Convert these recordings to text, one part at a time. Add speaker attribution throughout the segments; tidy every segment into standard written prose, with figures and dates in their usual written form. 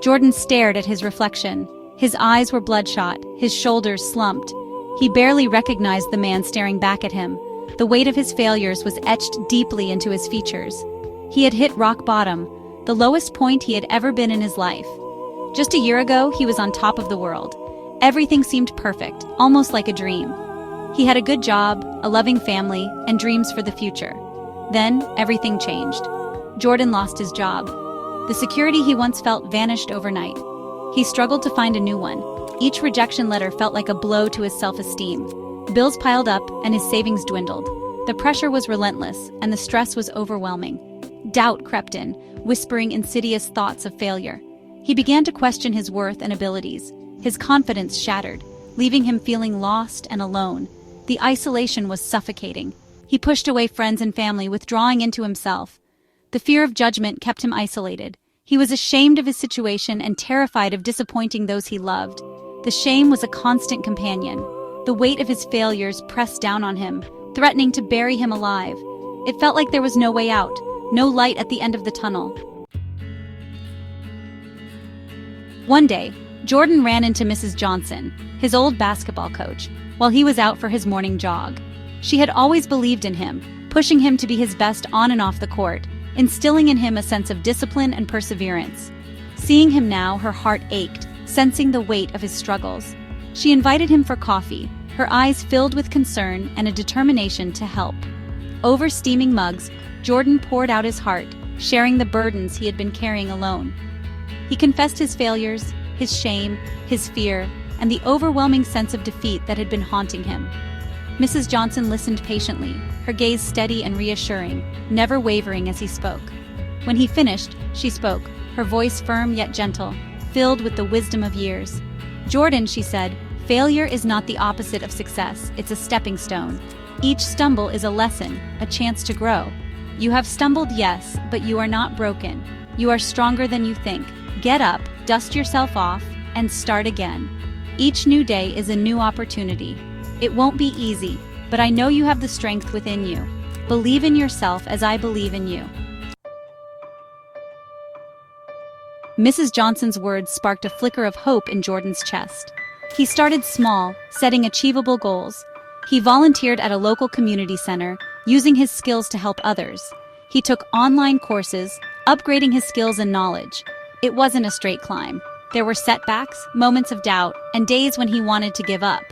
Speaker 1: Jordan stared at his reflection. His eyes were bloodshot, his shoulders slumped. He barely recognized the man staring back at him. The weight of his failures was etched deeply into his features. He had hit rock bottom, the lowest point he had ever been in his life. Just a year ago, he was on top of the world. Everything seemed perfect, almost like a dream. He had a good job, a loving family, and dreams for the future. Then, everything changed. Jordan lost his job. The security he once felt vanished overnight. He struggled to find a new one. Each rejection letter felt like a blow to his self-esteem. Bills piled up, and his savings dwindled. The pressure was relentless, and the stress was overwhelming. Doubt crept in, whispering insidious thoughts of failure. He began to question his worth and abilities. His confidence shattered, leaving him feeling lost and alone. The isolation was suffocating. He pushed away friends and family, withdrawing into himself. The fear of judgment kept him isolated. He was ashamed of his situation and terrified of disappointing those he loved. The shame was a constant companion. The weight of his failures pressed down on him, threatening to bury him alive. It felt like there was no way out, no light at the end of the tunnel. One day, Jordan ran into Mrs. Johnson, his old basketball coach, while he was out for his morning jog. She had always believed in him, pushing him to be his best on and off the court, instilling in him a sense of discipline and perseverance. Seeing him now, her heart ached, sensing the weight of his struggles. She invited him for coffee, her eyes filled with concern and a determination to help. Over steaming mugs, Jordan poured out his heart, sharing the burdens he had been carrying alone. He confessed his failures, his shame, his fear, and the overwhelming sense of defeat that had been haunting him. Mrs. Johnson listened patiently, her gaze steady and reassuring, never wavering as he spoke. When he finished, she spoke, her voice firm yet gentle, filled with the wisdom of years. "Jordan," she said, "failure is not the opposite of success, it's a stepping stone. Each stumble is a lesson, a chance to grow. You have stumbled, yes, but you are not broken. You are stronger than you think. Get up, dust yourself off, and start again. Each new day is a new opportunity. It won't be easy, but I know you have the strength within you. Believe in yourself as I believe in you." Mrs. Johnson's words sparked a flicker of hope in Jordan's chest. He started small, setting achievable goals. He volunteered at a local community center, using his skills to help others. He took online courses, upgrading his skills and knowledge. It wasn't a straight climb. There were setbacks, moments of doubt, and days when he wanted to give up.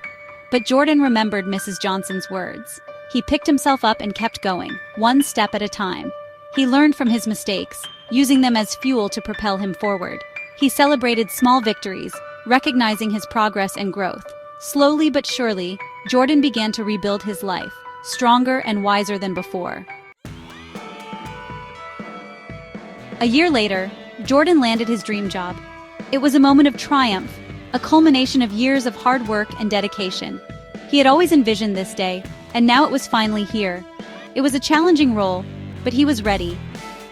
Speaker 1: But Jordan remembered Mrs. Johnson's words. He picked himself up and kept going, one step at a time. He learned from his mistakes, using them as fuel to propel him forward. He celebrated small victories, recognizing his progress and growth. Slowly but surely, Jordan began to rebuild his life, stronger and wiser than before. A year later, Jordan landed his dream job. It was a moment of triumph, a culmination of years of hard work and dedication. He had always envisioned this day, and now it was finally here. It was a challenging role, but he was ready.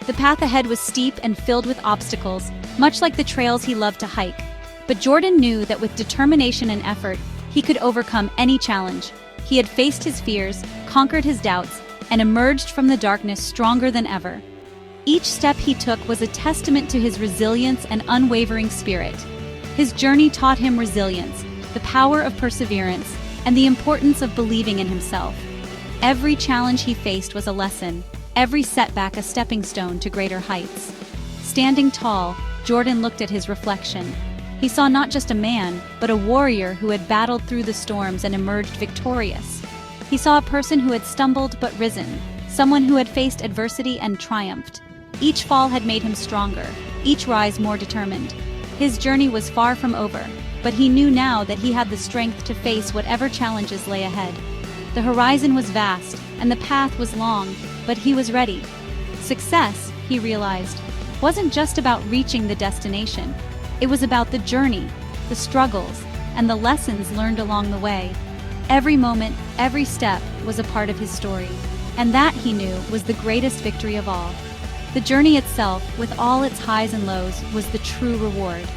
Speaker 1: The path ahead was steep and filled with obstacles, much like the trails he loved to hike. But Jordan knew that with determination and effort, he could overcome any challenge. He had faced his fears, conquered his doubts, and emerged from the darkness stronger than ever. Each step he took was a testament to his resilience and unwavering spirit. His journey taught him resilience, the power of perseverance, and the importance of believing in himself. Every challenge he faced was a lesson, every setback a stepping stone to greater heights. Standing tall, Jordan looked at his reflection. He saw not just a man, but a warrior who had battled through the storms and emerged victorious. He saw a person who had stumbled but risen, someone who had faced adversity and triumphed. Each fall had made him stronger, each rise more determined. His journey was far from over, but he knew now that he had the strength to face whatever challenges lay ahead. The horizon was vast, and the path was long, but he was ready. Success, he realized, wasn't just about reaching the destination. It was about the journey, the struggles, and the lessons learned along the way. Every moment, every step was a part of his story, and that, he knew, was the greatest victory of all. The journey itself, with all its highs and lows, was the true reward.